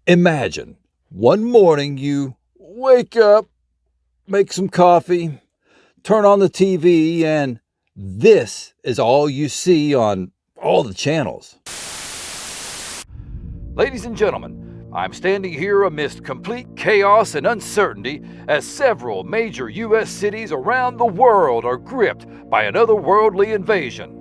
Imagine one morning you wake up, make some coffee, turn on the TV, and this is all you see on all the channels. Ladies and gentlemen, I'm standing here amidst complete chaos and uncertainty as several major U.S. cities around the world are gripped by an otherworldly invasion.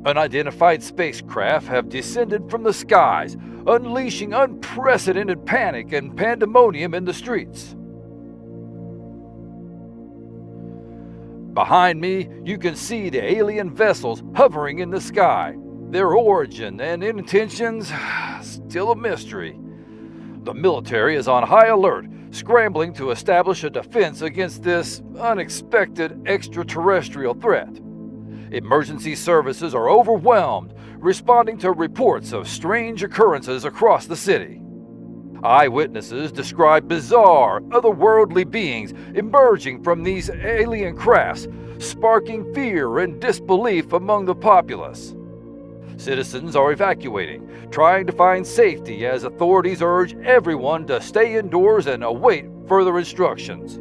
Unidentified spacecraft have descended from the skies, unleashing unprecedented panic and pandemonium in the streets. Behind me, you can see the alien vessels hovering in the sky. Their origin and intentions, still a mystery. The military is on high alert, scrambling to establish a defense against this unexpected extraterrestrial threat. Emergency services are overwhelmed, responding to reports of strange occurrences across the city. Eyewitnesses describe bizarre, otherworldly beings emerging from these alien crafts, sparking fear and disbelief among the populace. Citizens are evacuating, trying to find safety as authorities urge everyone to stay indoors and await further instructions.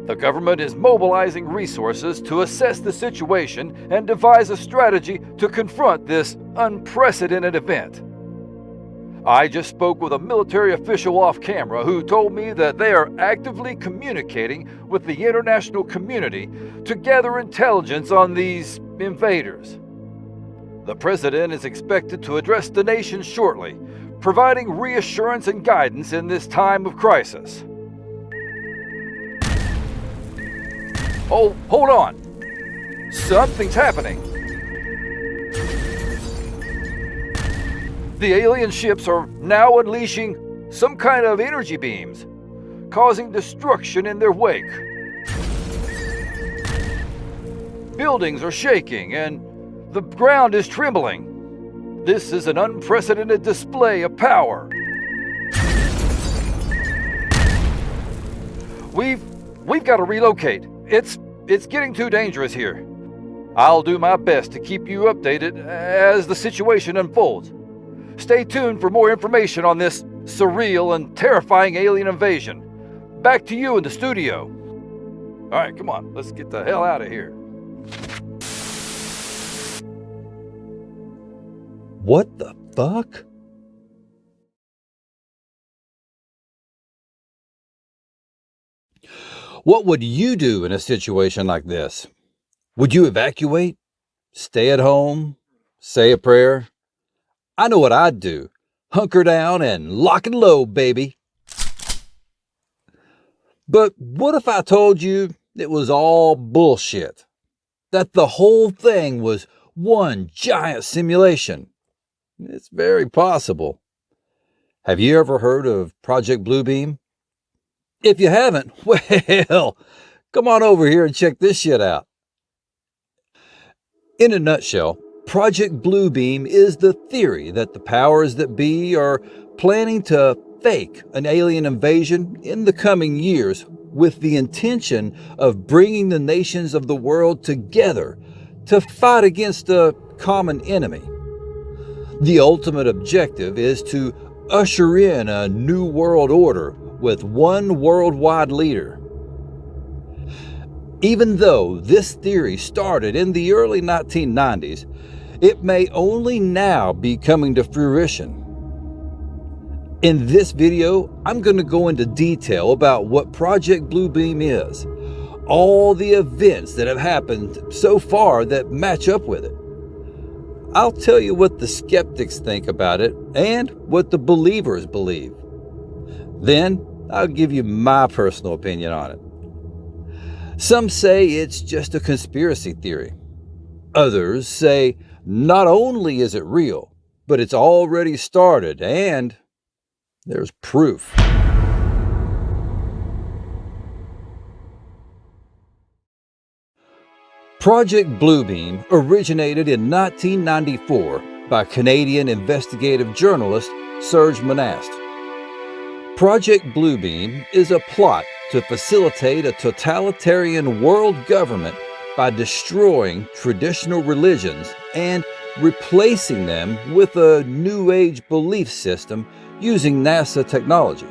The government is mobilizing resources to assess the situation and devise a strategy to confront this unprecedented event. I just spoke with a military official off camera who told me that they are actively communicating with the international community to gather intelligence on these invaders. The president is expected to address the nation shortly, providing reassurance and guidance in this time of crisis. Oh, hold on! Something's happening! The alien ships are now unleashing some kind of energy beams, causing destruction in their wake. Buildings are shaking and the ground is trembling. This is an unprecedented display of power. We've got to relocate. It's getting too dangerous here. I'll do my best to keep you updated as the situation unfolds. Stay tuned for more information on this surreal and terrifying alien invasion. Back to you in the studio. All right, come on, let's get the hell out of here. What the fuck? What would you do in a situation like this? Would you evacuate? Stay at home? Say a prayer? I know what I'd do. Hunker down and lock and load, baby. But what if I told you it was all bullshit? That the whole thing was one giant simulation? It's very possible. Have you ever heard of Project Bluebeam? If you haven't, well, come on over here and check this shit out. In a nutshell, Project Bluebeam is the theory that the powers that be are planning to fake an alien invasion in the coming years with the intention of bringing the nations of the world together to fight against a common enemy. The ultimate objective is to usher in a new world order with one worldwide leader. Even though this theory started in the early 1990s, it may only now be coming to fruition. In this video, I'm going to go into detail about what Project Bluebeam is, all the events that have happened so far that match up with it. I'll tell you what the skeptics think about it and what the believers believe. Then I'll give you my personal opinion on it. Some say it's just a conspiracy theory. Others say not only is it real, but it's already started and there's proof. Project Bluebeam originated in 1994 by Canadian investigative journalist Serge Monast. Project Bluebeam is a plot to facilitate a totalitarian world government by destroying traditional religions and replacing them with a New Age belief system using NASA technology.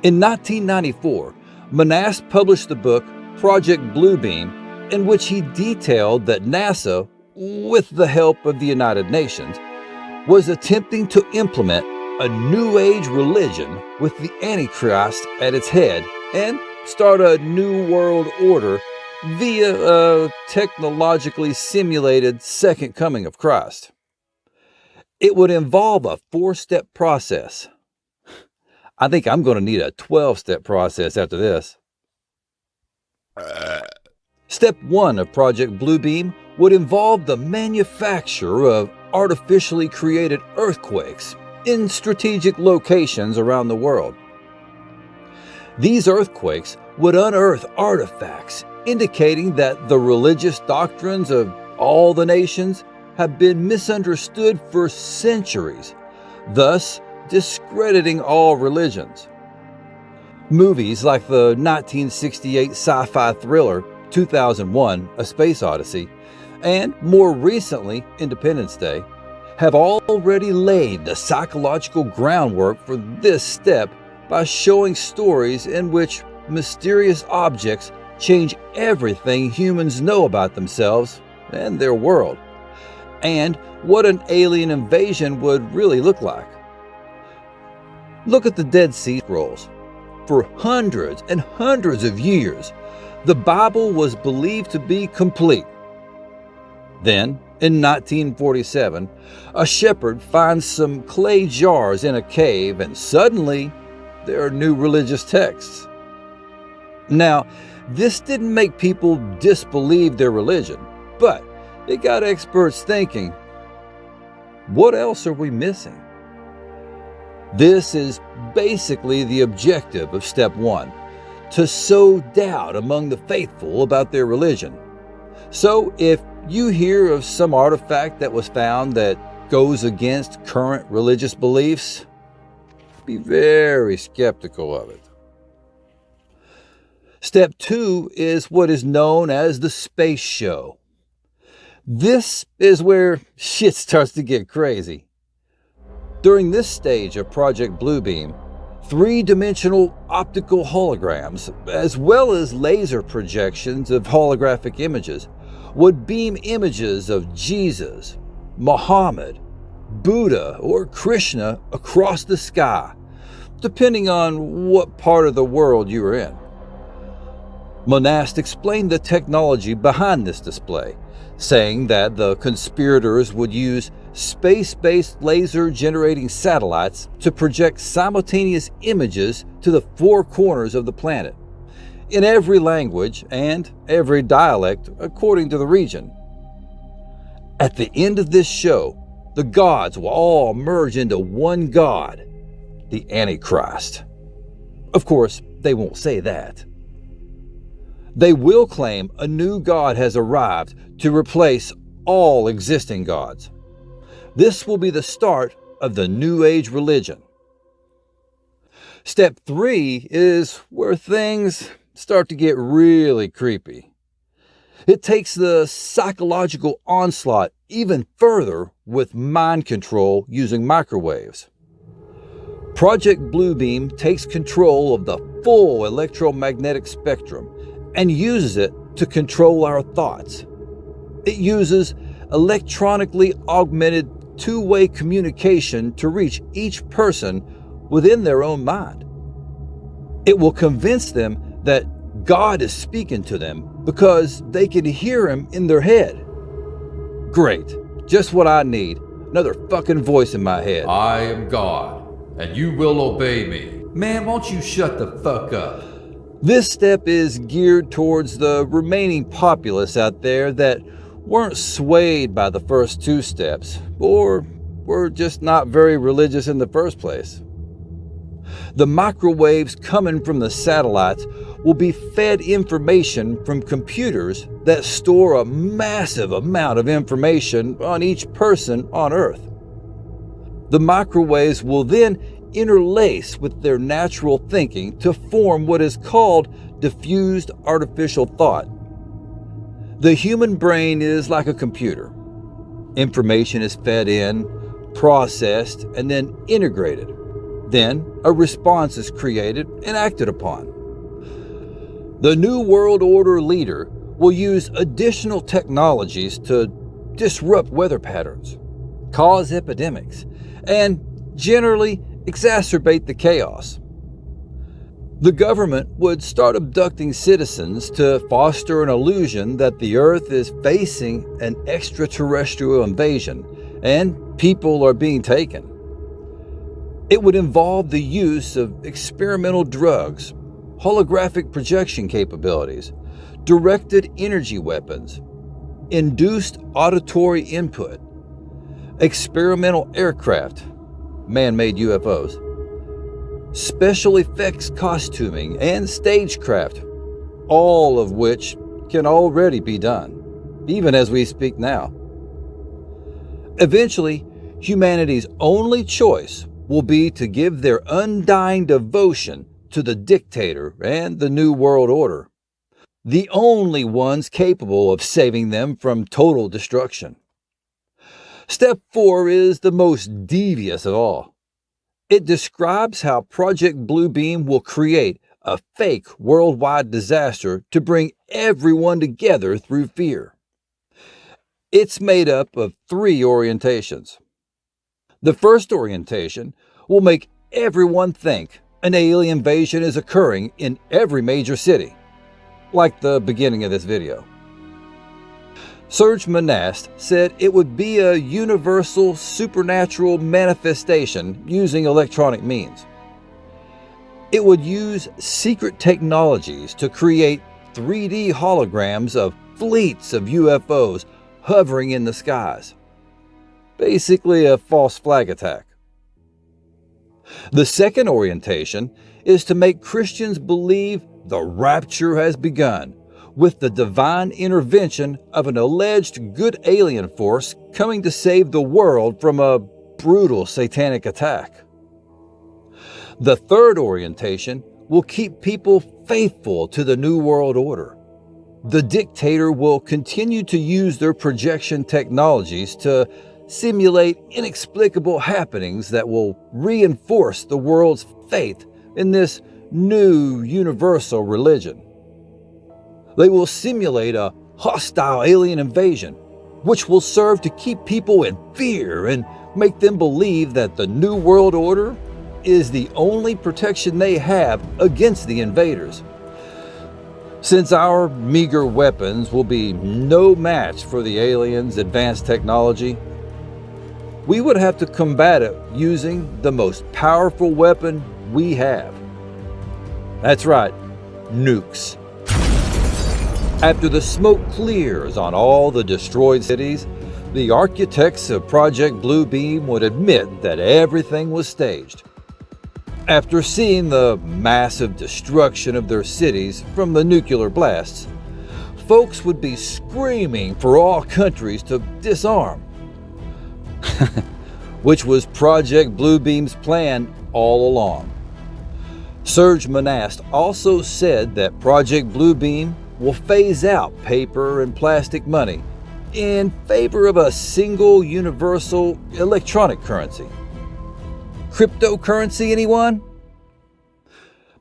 In 1994, Manas published the book Project Bluebeam, in which he detailed that NASA, with the help of the United Nations, was attempting to implement a New Age religion with the Antichrist at its head and start a new world order via a technologically simulated second coming of Christ. It would involve a 4-step process. I think I'm going to need a 12-step process after this. Step 1 of Project Bluebeam would involve the manufacture of artificially created earthquakes in strategic locations around the world. These earthquakes would unearth artifacts indicating that the religious doctrines of all the nations have been misunderstood for centuries, thus discrediting all religions. Movies like the 1968 sci-fi thriller 2001: A Space Odyssey, and more recently Independence Day, have already laid the psychological groundwork for this step by showing stories in which mysterious objects change everything humans know about themselves and their world, and what an alien invasion would really look like. Look at the Dead Sea Scrolls. For hundreds and hundreds of years, the Bible was believed to be complete. Then, in 1947, a shepherd finds some clay jars in a cave, and suddenly there are new religious texts. Now, this didn't make people disbelieve their religion, but it got experts thinking, what else are we missing? This is basically the objective of Step 1, to sow doubt among the faithful about their religion. So if you hear of some artifact that was found that goes against current religious beliefs, be very skeptical of it. Step 2 is what is known as the space show. This is where shit starts to get crazy. During this stage of Project Bluebeam, 3-dimensional optical holograms, as well as laser projections of holographic images, would beam images of Jesus, Muhammad, Buddha, or Krishna across the sky, depending on what part of the world you are in. Monast explained the technology behind this display, saying that the conspirators would use space-based laser-generating satellites to project simultaneous images to the 4 corners of the planet, in every language and every dialect according to the region. At the end of this show, the gods will all merge into one god, the Antichrist. Of course, they won't say that. They will claim a new god has arrived to replace all existing gods. This will be the start of the New Age religion. Step 3 is where things start to get really creepy. It takes the psychological onslaught even further with mind control using microwaves. Project Bluebeam takes control of the full electromagnetic spectrum and uses it to control our thoughts. It uses electronically augmented two-way communication to reach each person within their own mind. It will convince them that God is speaking to them because they can hear him in their head. Great, just what I need. Another fucking voice in my head. I am God, and you will obey me. Man, won't you shut the fuck up? This step is geared towards the remaining populace out there that weren't swayed by the first 2 steps, or were just not very religious in the first place. The microwaves coming from the satellites will be fed information from computers that store a massive amount of information on each person on Earth. The microwaves will then interlace with their natural thinking to form what is called diffused artificial thought. The human brain is like a computer. Information is fed in, processed, and then integrated. Then a response is created and acted upon. The New World Order leader will use additional technologies to disrupt weather patterns, cause epidemics, and generally exacerbate the chaos. The government would start abducting citizens to foster an illusion that the Earth is facing an extraterrestrial invasion and people are being taken. It would involve the use of experimental drugs, holographic projection capabilities, directed energy weapons, induced auditory input, experimental aircraft, man-made UFOs, special effects costuming, and stagecraft, all of which can already be done, even as we speak now. Eventually, humanity's only choice will be to give their undying devotion to the dictator and the New World Order, the only ones capable of saving them from total destruction. Step 4 is the most devious of all. It describes how Project Bluebeam will create a fake worldwide disaster to bring everyone together through fear. It's made up of 3 orientations. The first orientation will make everyone think an alien invasion is occurring in every major city, like the beginning of this video. Serge Monast said it would be a universal supernatural manifestation using electronic means. It would use secret technologies to create 3D holograms of fleets of UFOs hovering in the skies. Basically a false flag attack. The second orientation is to make Christians believe the rapture has begun with the divine intervention of an alleged good alien force coming to save the world from a brutal satanic attack. The third orientation will keep people faithful to the New World Order. The dictator will continue to use their projection technologies to simulate inexplicable happenings that will reinforce the world's faith in this new universal religion. They will simulate a hostile alien invasion, which will serve to keep people in fear and make them believe that the New World Order is the only protection they have against the invaders. Since our meager weapons will be no match for the aliens' advanced technology, we would have to combat it using the most powerful weapon we have. That's right, nukes. After the smoke clears on all the destroyed cities, the architects of Project Bluebeam would admit that everything was staged. After seeing the massive destruction of their cities from the nuclear blasts, folks would be screaming for all countries to disarm, which was Project Bluebeam's plan all along. Serge Monast also said that Project Bluebeam will phase out paper and plastic money in favor of a single universal electronic currency. Cryptocurrency, anyone?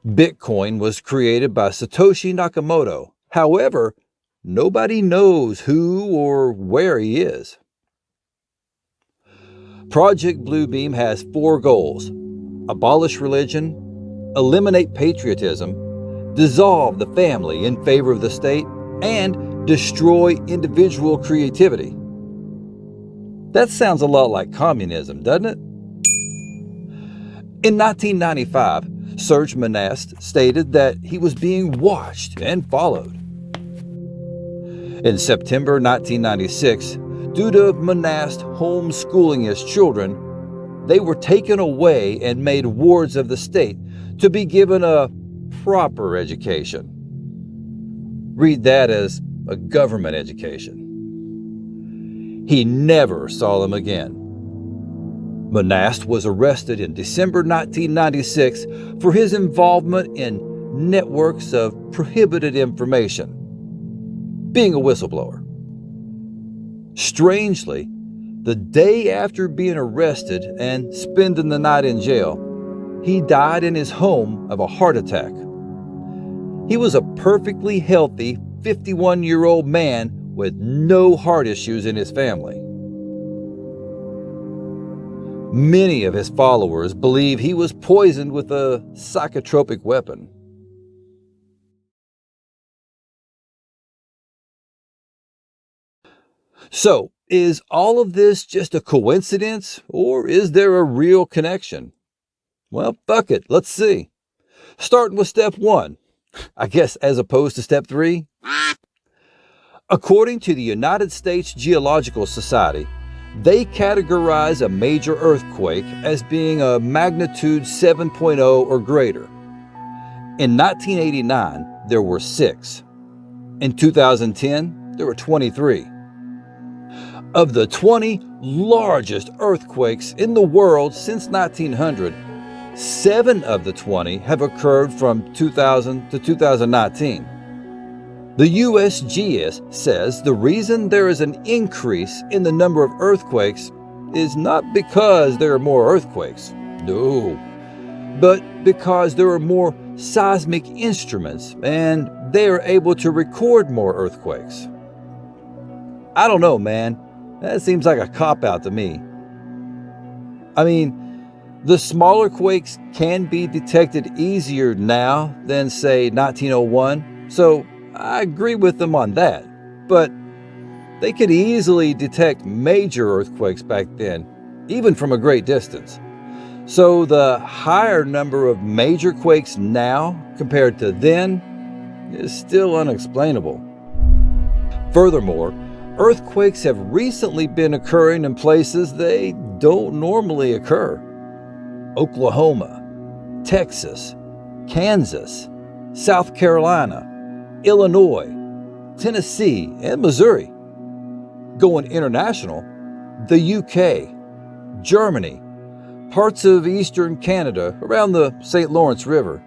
Bitcoin was created by Satoshi Nakamoto. However, nobody knows who or where he is. Project Bluebeam has 4 goals: abolish religion, eliminate patriotism, dissolve the family in favor of the state, and destroy individual creativity. That sounds a lot like communism, doesn't it? In 1995, Serge Monast stated that he was being watched and followed. In September 1996, due to Monast homeschooling his children, they were taken away and made wards of the state to be given a proper education. Read that as a government education. He never saw them again. Monast was arrested in December 1996 for his involvement in networks of prohibited information, being a whistleblower. Strangely, The day after being arrested and spending the night in jail, he died in his home of a heart attack. He was a perfectly healthy 51-year-old man with no heart issues in his family. Many of his followers believe he was poisoned with a psychotropic weapon. So, is all of this just a coincidence, or is there a real connection? Well, fuck it, let's see. Starting with step 1, I guess as opposed to step 3. According to the United States Geological Society, they categorize a major earthquake as being a magnitude 7.0 or greater. In 1989, there were 6. In 2010, there were 23. Of the 20 largest earthquakes in the world since 1900, 7 of the 20 have occurred from 2000 to 2019. The USGS says the reason there is an increase in the number of earthquakes is not because there are more earthquakes, no, but because there are more seismic instruments and they are able to record more earthquakes. I don't know, man. That seems like a cop-out to me. I mean, the smaller quakes can be detected easier now than, say, 1901, so I agree with them on that. But they could easily detect major earthquakes back then, even from a great distance. So the higher number of major quakes now compared to then is still unexplainable. Furthermore, earthquakes have recently been occurring in places they don't normally occur. Oklahoma, Texas, Kansas, South Carolina, Illinois, Tennessee, and Missouri. Going international, the UK, Germany, parts of eastern Canada around the St. Lawrence River,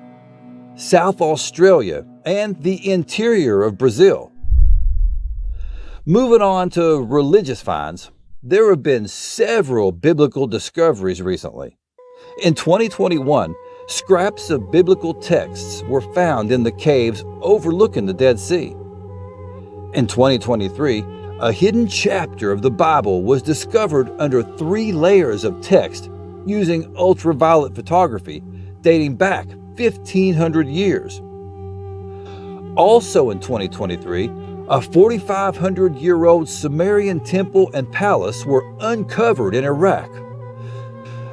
South Australia, and the interior of Brazil. Moving on to religious finds, there have been several biblical discoveries recently. In 2021, scraps of biblical texts were found in the caves overlooking the Dead Sea. In 2023, a hidden chapter of the Bible was discovered under 3 layers of text using ultraviolet photography dating back 1,500 years. Also in 2023, a 4,500-year-old Sumerian temple and palace were uncovered in Iraq.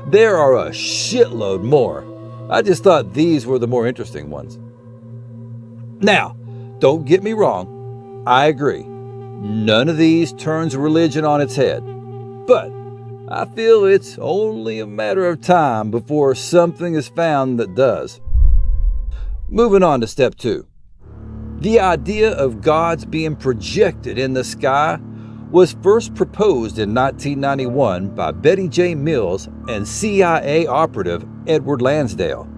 There are a shitload more. I just thought these were the more interesting ones. Now, don't get me wrong, I agree. None of these turns religion on its head. But I feel it's only a matter of time before something is found that does. Moving on to step 2. The idea of gods being projected in the sky was first proposed in 1991 by Betty J. Mills and CIA operative Edward Lansdale.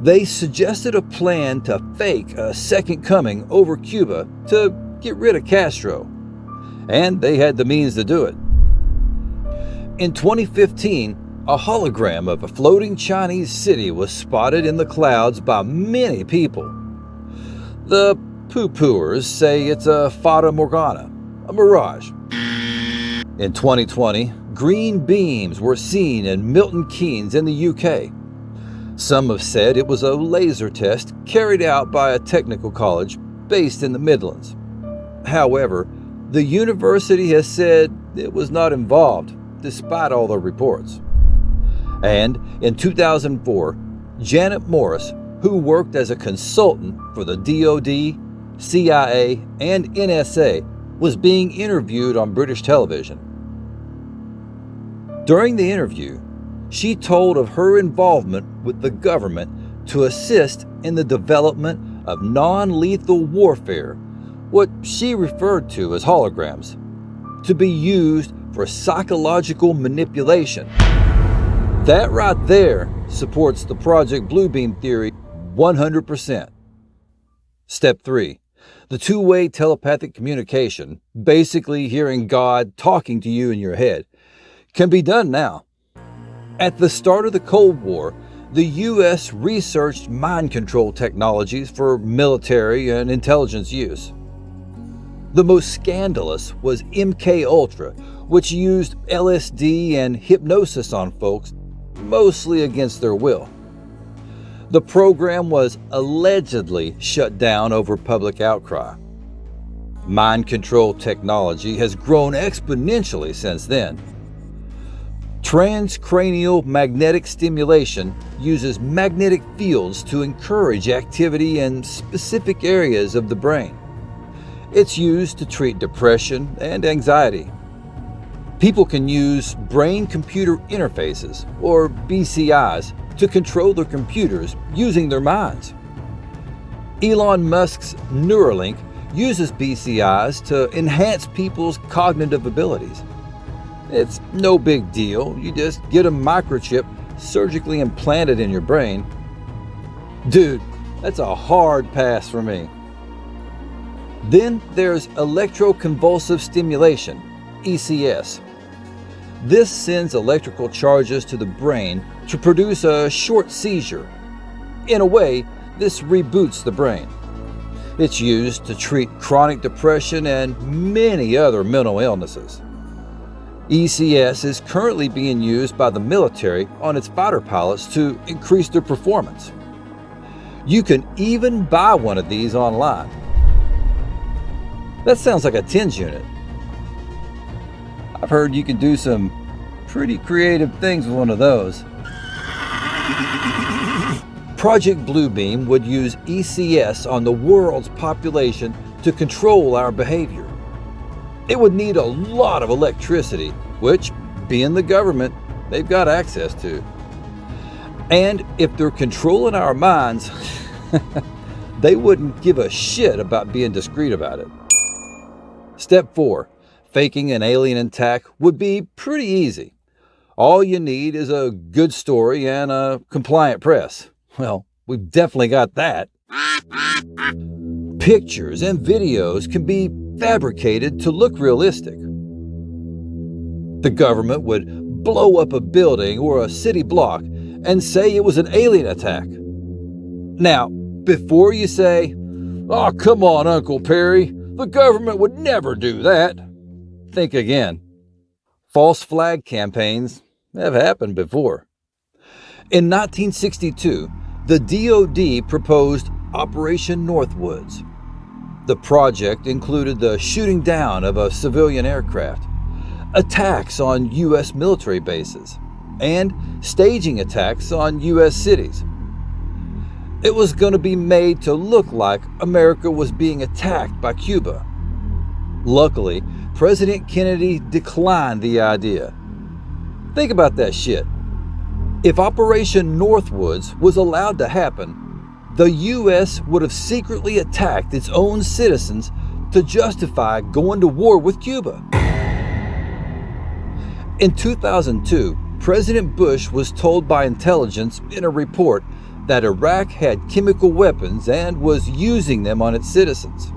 They suggested a plan to fake a second coming over Cuba to get rid of Castro, and they had the means to do it. In 2015, a hologram of a floating Chinese city was spotted in the clouds by many people. The poo-pooers say it's a fata morgana, a mirage. In 2020, green beams were seen in Milton Keynes in the UK. Some have said it was a laser test carried out by a technical college based in the Midlands. However, the university has said it was not involved, despite all the reports. And in 2004, Janet Morris, who worked as a consultant for the DoD, CIA, and NSA, was being interviewed on British television. During the interview, she told of her involvement with the government to assist in the development of non-lethal warfare, what she referred to as holograms, to be used for psychological manipulation. That right there supports the Project Bluebeam theory 100%. Step 3. The two-way telepathic communication, basically hearing God talking to you in your head, can be done now. At the start of the Cold War, the U.S. researched mind control technologies for military and intelligence use. The most scandalous was MK Ultra, which used LSD and hypnosis on folks, mostly against their will. The program was allegedly shut down over public outcry. Mind control technology has grown exponentially since then. Transcranial magnetic stimulation uses magnetic fields to encourage activity in specific areas of the brain. It's used to treat depression and anxiety. People can use brain-computer interfaces, or BCIs, to control their computers using their minds. Elon Musk's Neuralink uses BCIs to enhance people's cognitive abilities. It's no big deal. You just get a microchip surgically implanted in your brain. Dude, that's a hard pass for me. Then there's electroconvulsive stimulation, ECS. This sends electrical charges to the brain to produce a short seizure. In a way, this reboots the brain. It's used to treat chronic depression and many other mental illnesses. ECS is currently being used by the military on its fighter pilots to increase their performance. You can even buy one of these online. That sounds like a TENS unit. I've heard you can do some pretty creative things with one of those. Project Bluebeam would use ECS on the world's population to control our behavior. It would need a lot of electricity, which, being the government, they've got access to. And if they're controlling our minds, they wouldn't give a shit about being discreet about it. Step 4. Faking an alien attack would be pretty easy. All you need is a good story and a compliant press. Well, we've definitely got that. Pictures and videos can be fabricated to look realistic. The government would blow up a building or a city block and say it was an alien attack. Now, before you say, "Oh, come on, Uncle Perry, the government would never do that," think again. False flag campaigns have happened before. In 1962, the DoD proposed Operation Northwoods. The project included the shooting down of a civilian aircraft, attacks on U.S. military bases, and staging attacks on U.S. cities. It was going to be made to look like America was being attacked by Cuba. Luckily, President Kennedy declined the idea. Think about that shit. If Operation Northwoods was allowed to happen, the U.S. would have secretly attacked its own citizens to justify going to war with Cuba. In 2002, President Bush was told by intelligence in a report that Iraq had chemical weapons and was using them on its citizens.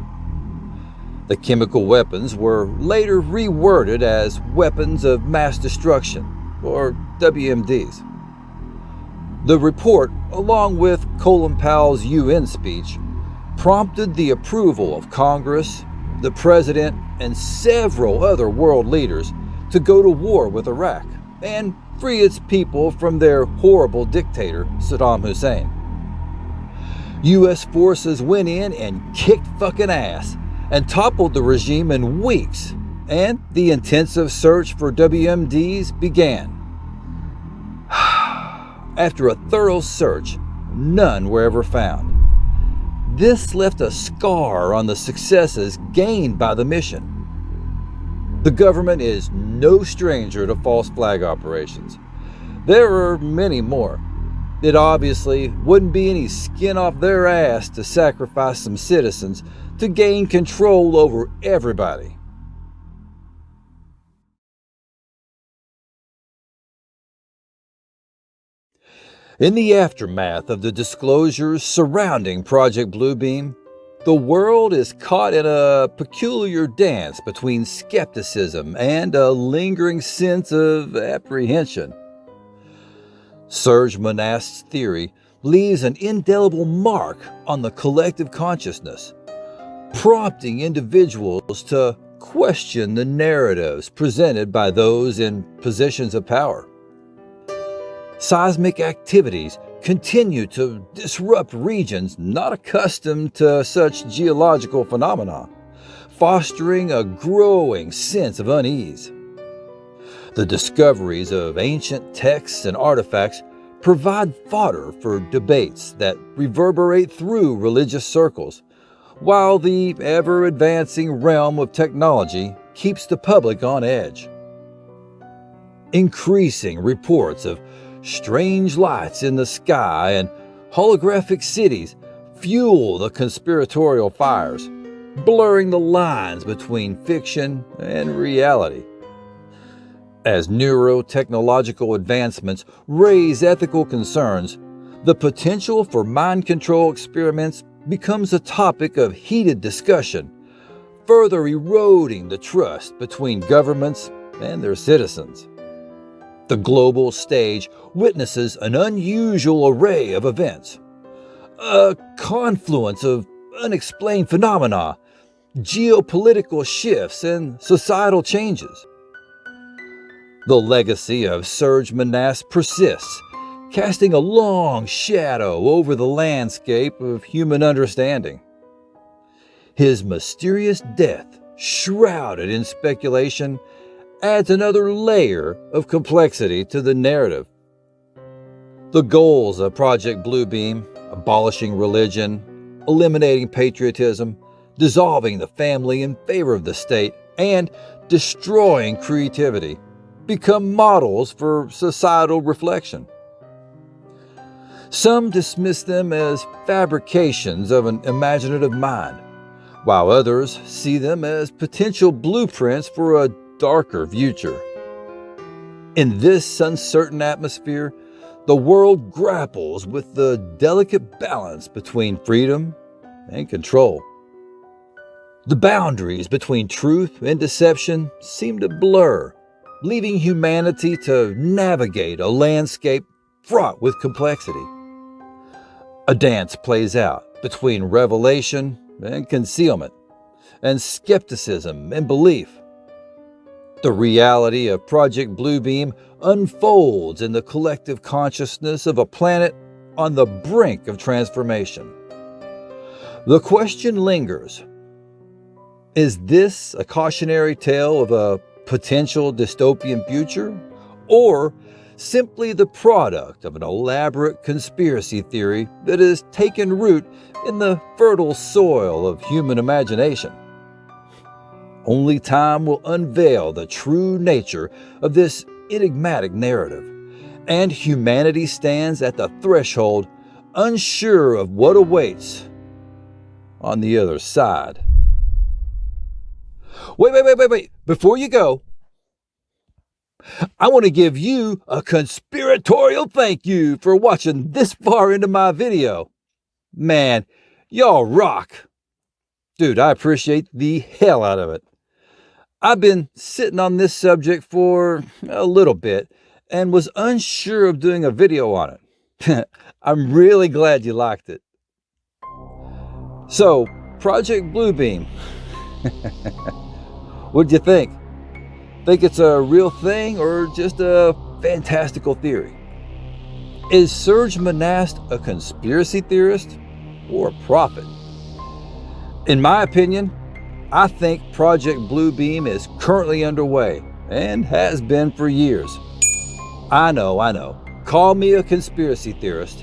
The chemical weapons were later reworded as weapons of mass destruction, or WMDs. The report, along with Colin Powell's UN speech, prompted the approval of Congress, the President, and several other world leaders to go to war with Iraq and free its people from their horrible dictator, Saddam Hussein. U.S. forces went in and kicked fucking ass and toppled the regime in weeks, and the intensive search for WMDs began. After a thorough search, none were ever found. This left a scar on the successes gained by the mission. The government is no stranger to false flag operations. There are many more. It obviously wouldn't be any skin off their ass to sacrifice some citizens to gain control over everybody. In the aftermath of the disclosures surrounding Project Bluebeam, The world is caught in a peculiar dance between skepticism and a lingering sense of apprehension. Serge Monast's theory leaves an indelible mark on the collective consciousness, prompting individuals to question the narratives presented by those in positions of power. Seismic activities continue to disrupt regions not accustomed to such geological phenomena, fostering a growing sense of unease. The discoveries of ancient texts and artifacts provide fodder for debates that reverberate through religious circles, while the ever-advancing realm of technology keeps the public on edge. Increasing reports of strange lights in the sky and holographic cities fuel the conspiratorial fires, blurring the lines between fiction and reality. As neurotechnological advancements raise ethical concerns, the potential for mind control experiments becomes a topic of heated discussion, further eroding the trust between governments and their citizens. The global stage witnesses an unusual array of events, a confluence of unexplained phenomena, geopolitical shifts, and societal changes. The legacy of Serge Monast persists, casting a long shadow over the landscape of human understanding. His mysterious death, shrouded in speculation, adds another layer of complexity to the narrative. The goals of Project Bluebeam, abolishing religion, eliminating patriotism, dissolving the family in favor of the state, and destroying creativity, become models for societal reflection. Some dismiss them as fabrications of an imaginative mind, while others see them as potential blueprints for a darker future. In this uncertain atmosphere, the world grapples with the delicate balance between freedom and control. The boundaries between truth and deception seem to blur, leaving humanity to navigate a landscape fraught with complexity. A dance plays out between revelation and concealment, and skepticism and belief. The reality of Project Bluebeam unfolds in the collective consciousness of a planet on the brink of transformation. The question lingers: is this a cautionary tale of a potential dystopian future, or simply the product of an elaborate conspiracy theory that has taken root in the fertile soil of human imagination? Only time will unveil the true nature of this enigmatic narrative, and humanity stands at the threshold, unsure of what awaits on the other side. Wait. Before you go, I want to give you a conspiratorial thank you for watching this far into my video. Man, y'all rock. Dude, I appreciate the hell out of it. I've been sitting on this subject for a little bit and was unsure of doing a video on it. I'm really glad you liked it. So, Project Bluebeam. What'd you think? Think it's a real thing or just a fantastical theory? Is Serge Monast a conspiracy theorist or a prophet? In my opinion, I think Project Bluebeam is currently underway and has been for years. I know. Call me a conspiracy theorist.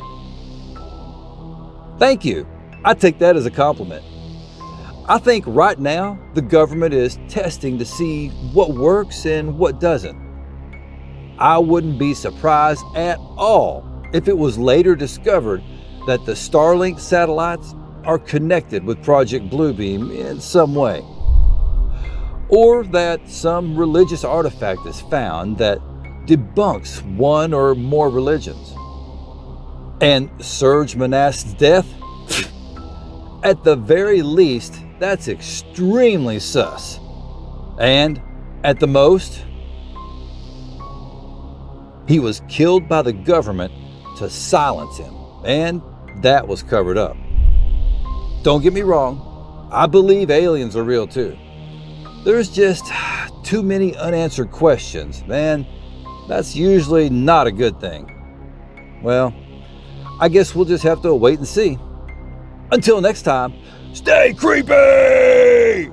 Thank you. I take that as a compliment. I think right now the government is testing to see what works and what doesn't. I wouldn't be surprised at all if it was later discovered that the Starlink satellites are connected with Project Bluebeam in some way, or that some religious artifact is found that debunks one or more religions. And Serge Monast's death? At the very least, that's extremely sus. And at the most, he was killed by the government to silence him, and that was covered up. Don't get me wrong, I believe aliens are real too. There's just too many unanswered questions, and that's usually not a good thing. Well, I guess we'll just have to wait and see. Until next time, stay creepy!